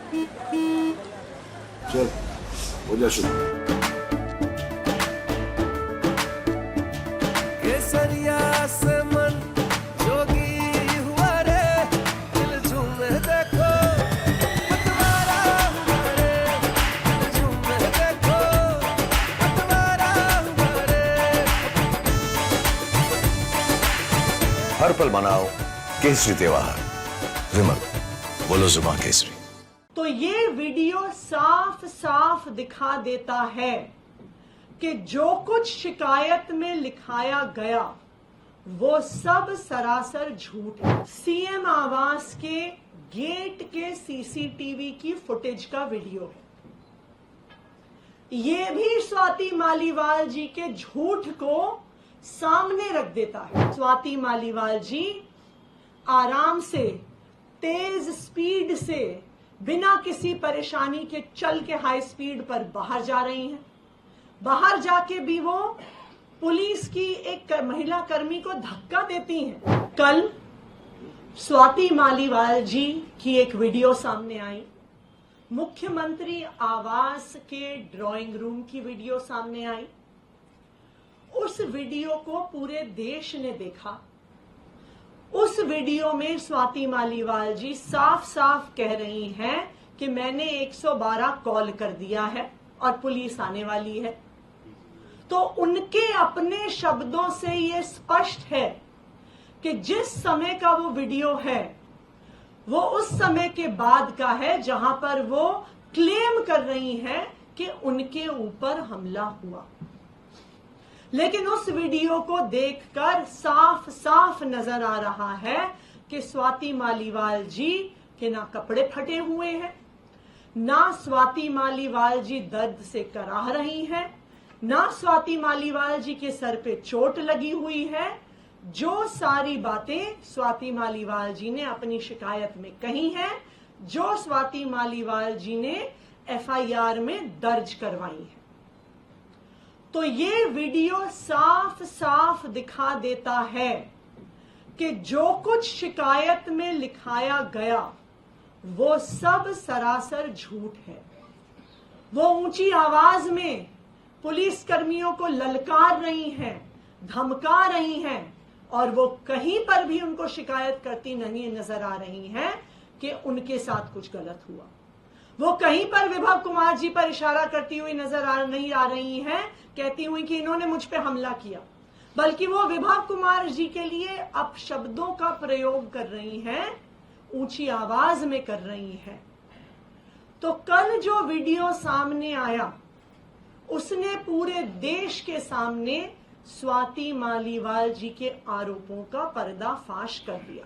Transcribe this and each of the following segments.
चल हो जा शुरू। केसरिया से मन जोगी हुआ रे, दिल झूमे देखो पतवारा हुआ रे, दिल झूमे देखो पतवारा हुआ रे। हर पल मनाओ केसरी त्योहार। विमल, बोलो जुबान केसरी। तो ये वीडियो साफ साफ दिखा देता है कि जो कुछ शिकायत में लिखाया गया वो सब सरासर झूठ है। सीएम आवास के गेट के सीसीटीवी की फुटेज का वीडियो है। ये भी स्वाति मालीवाल जी के झूठ को सामने रख देता है। स्वाति मालीवाल जी आराम से, तेज स्पीड से, बिना किसी परेशानी के चल के हाई स्पीड पर बाहर जा रही हैं। बाहर जाके भी वो पुलिस की एक महिला कर्मी को धक्का देती हैं। कल स्वाति मालीवाल जी की एक वीडियो सामने आई। मुख्यमंत्री आवास के ड्राइंग रूम की वीडियो सामने आई। उस वीडियो को पूरे देश ने देखा। उस वीडियो में स्वाति मालीवाल जी साफ साफ कह रही हैं कि मैंने 112 कॉल कर दिया है और पुलिस आने वाली है। तो उनके अपने शब्दों से ये स्पष्ट है कि जिस समय का वो वीडियो है वो उस समय के बाद का है जहां पर वो क्लेम कर रही हैं कि उनके ऊपर हमला हुआ। लेकिन उस वीडियो को देखकर साफ साफ नजर आ रहा है कि स्वाति मालीवाल जी के ना कपड़े फटे हुए हैं, ना स्वाति मालीवाल जी दर्द से कराह रही हैं, ना स्वाति मालीवाल जी के सर पे चोट लगी हुई है। जो सारी बातें स्वाति मालीवाल जी ने अपनी शिकायत में कही हैं, जो स्वाति मालीवाल जी ने एफआईआर में दर्ज करवाई है। तो ये वीडियो साफ साफ दिखा देता है कि जो कुछ शिकायत में लिखाया गया वो सब सरासर झूठ है। वो ऊंची आवाज में पुलिस कर्मियों को ललकार रही हैं, धमका रही हैं और वो कहीं पर भी उनको शिकायत करती नहीं नजर आ रही हैं कि उनके साथ कुछ गलत हुआ। वो कहीं पर विभव कुमार जी पर इशारा करती हुई नजर नहीं आ रही हैं, कहती हुई कि इन्होंने मुझ पे हमला किया, बल्कि वो विभव कुमार जी के लिए अपशब्दों का प्रयोग कर रही हैं, ऊंची आवाज में कर रही हैं। तो कल जो वीडियो सामने आया उसने पूरे देश के सामने स्वाति मालीवाल जी के आरोपों का पर्दाफाश कर दिया।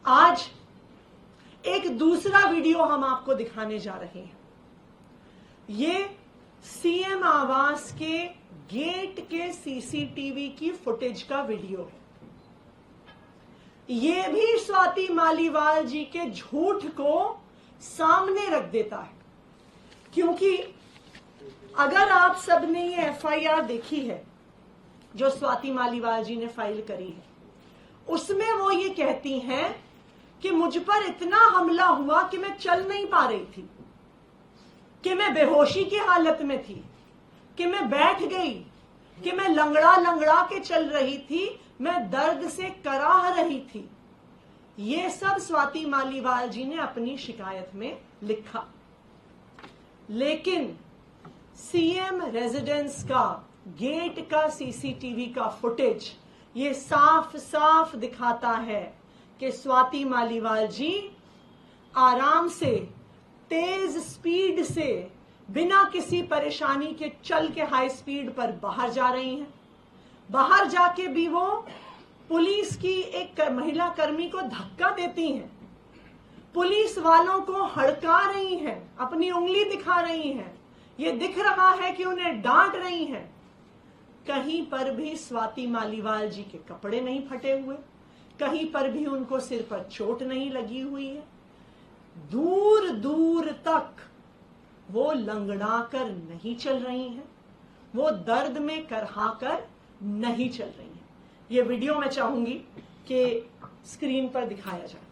आज एक दूसरा वीडियो हम आपको दिखाने जा रहे हैं। ये सीएम आवास के गेट के सीसीटीवी की फुटेज का वीडियो है। ये भी स्वाति मालीवाल जी के झूठ को सामने रख देता है, क्योंकि अगर आप सबने ये एफआईआर देखी है जो स्वाति मालीवाल जी ने फाइल करी है, उसमें वो ये कहती हैं कि मुझ पर इतना हमला हुआ कि मैं चल नहीं पा रही थी, कि मैं बेहोशी की हालत में थी, कि मैं बैठ गई, कि मैं लंगड़ा लंगड़ा के चल रही थी, मैं दर्द से कराह रही थी। ये सब स्वाति मालीवाल जी ने अपनी शिकायत में लिखा। लेकिन सीएम रेजिडेंस का गेट का सीसीटीवी का फुटेज ये साफ साफ दिखाता है कि स्वाति मालीवाल जी आराम से, तेज स्पीड से, बिना किसी परेशानी के चल के हाई स्पीड पर बाहर जा रही हैं। बाहर जाके भी वो पुलिस की एक महिला कर्मी को धक्का देती हैं, पुलिस वालों को हड़का रही हैं, अपनी उंगली दिखा रही हैं। ये दिख रहा है कि उन्हें डांट रही हैं। कहीं पर भी स्वाति मालीवाल जी के कपड़े नहीं फटे हुए, कहीं पर भी उनको सिर पर चोट नहीं लगी हुई है। दूर दूर तक वो लंगड़ा कर नहीं चल रही हैं, वो दर्द में करहा कर नहीं चल रही हैं। ये वीडियो मैं चाहूंगी कि स्क्रीन पर दिखाया जाए।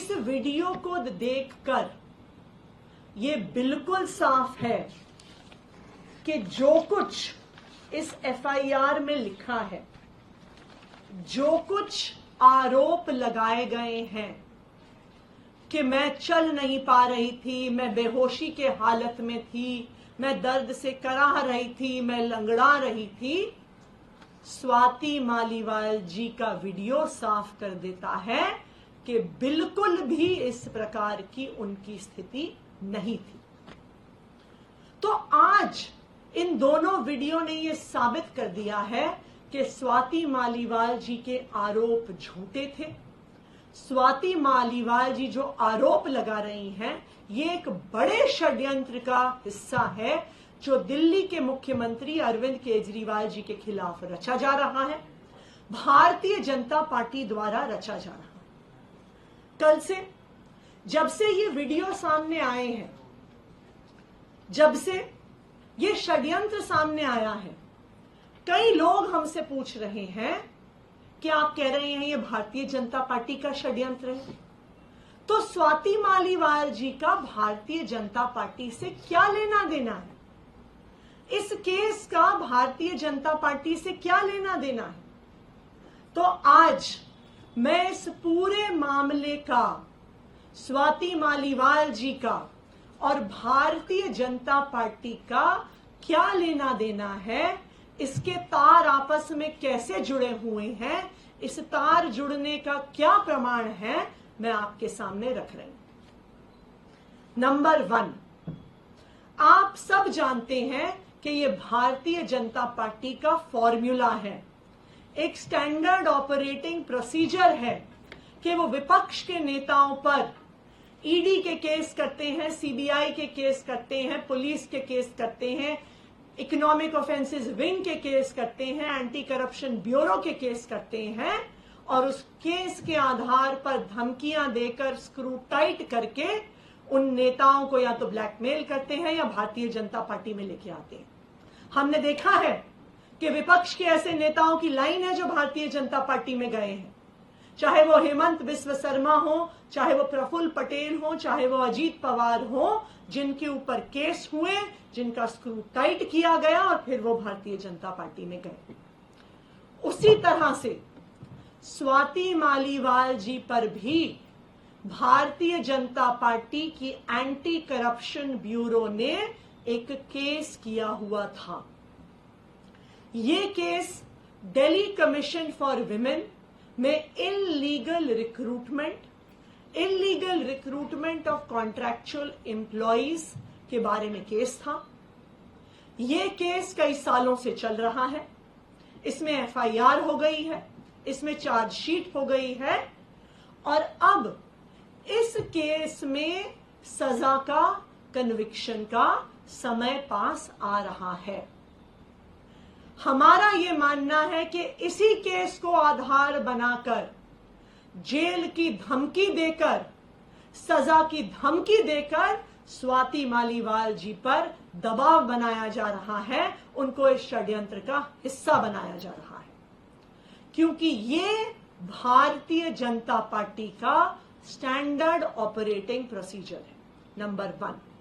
इस वीडियो को देखकर ये बिल्कुल साफ है कि जो कुछ इस एफआईआर में लिखा है, जो कुछ आरोप लगाए गए हैं कि मैं चल नहीं पा रही थी, मैं बेहोशी के हालत में थी, मैं दर्द से कराह रही थी, मैं लंगड़ा रही थी, स्वाति मालीवाल जी का वीडियो साफ कर देता है कि बिल्कुल भी इस प्रकार की उनकी स्थिति नहीं थी। तो आज इन दोनों वीडियो ने यह साबित कर दिया है कि स्वाति मालीवाल जी के आरोप झूठे थे। स्वाति मालीवाल जी जो आरोप लगा रही हैं, ये एक बड़े षड्यंत्र का हिस्सा है जो दिल्ली के मुख्यमंत्री अरविंद केजरीवाल जी के खिलाफ रचा जा रहा है, भारतीय जनता पार्टी द्वारा रचा जा रहा है। कल से, जब से ये वीडियो सामने आए हैं, जब से ये षड्यंत्र सामने आया है, कई लोग हमसे पूछ रहे हैं कि आप कह रहे हैं ये भारतीय जनता पार्टी का षड्यंत्र है, तो स्वाति मालीवाल जी का भारतीय जनता पार्टी से क्या लेना देना है? इस केस का भारतीय जनता पार्टी से क्या लेना देना है? तो आज मैं इस पूरे मामले का स्वाति मालीवाल जी का और भारतीय जनता पार्टी का क्या लेना देना है, इसके तार आपस में कैसे जुड़े हुए हैं, इस तार जुड़ने का क्या प्रमाण है, मैं आपके सामने रख रही हूं। नंबर 1, आप सब जानते हैं कि यह भारतीय जनता पार्टी का फॉर्मूला है, एक स्टैंडर्ड ऑपरेटिंग प्रोसीजर है कि वो विपक्ष के नेताओं पर ईडी के केस करते हैं, सीबीआई के केस करते हैं, पुलिस के केस करते हैं, इकोनॉमिक ऑफेंसेस विंग के केस करते हैं, एंटी करप्शन ब्यूरो के केस करते हैं, और उस केस के आधार पर धमकियां देकर स्क्रू टाइट करके उन नेताओं को या तो ब्लैकमेल करते हैं या भारतीय जनता पार्टी में लेके आते हैं। हमने देखा है कि विपक्ष के ऐसे नेताओं की लाइन है जो भारतीय जनता पार्टी में गए हैं, चाहे वो हेमंत बिस्व शर्मा हो, चाहे वो प्रफुल्ल पटेल हो, चाहे वो अजीत पवार हो, जिनके ऊपर केस हुए, जिनका स्क्रू टाइट किया गया और फिर वो भारतीय जनता पार्टी में गए। उसी तरह से स्वाति मालीवाल जी पर भी भारतीय जनता पार्टी की एंटी करप्शन ब्यूरो ने एक केस किया हुआ था। ये case Delhi commission for women में illegal recruitment of contractual employees के बारे में केस था। ये केस कई सालों से चल रहा है, इसमें एफआईआर हो गई है, इसमें चार्जशीट हो गई है, और अब इस केस में सजा का, कन्विक्शन का समय पास आ रहा है। हमारा यह मानना है कि इसी केस को आधार बनाकर जेल की धमकी देकर, सजा की धमकी देकर स्वाति मालीवाल जी पर दबाव बनाया जा रहा है, उनको इस षड्यंत्र का हिस्सा बनाया जा रहा है, क्योंकि ये भारतीय जनता पार्टी का स्टैंडर्ड ऑपरेटिंग प्रोसीजर है। नंबर 1।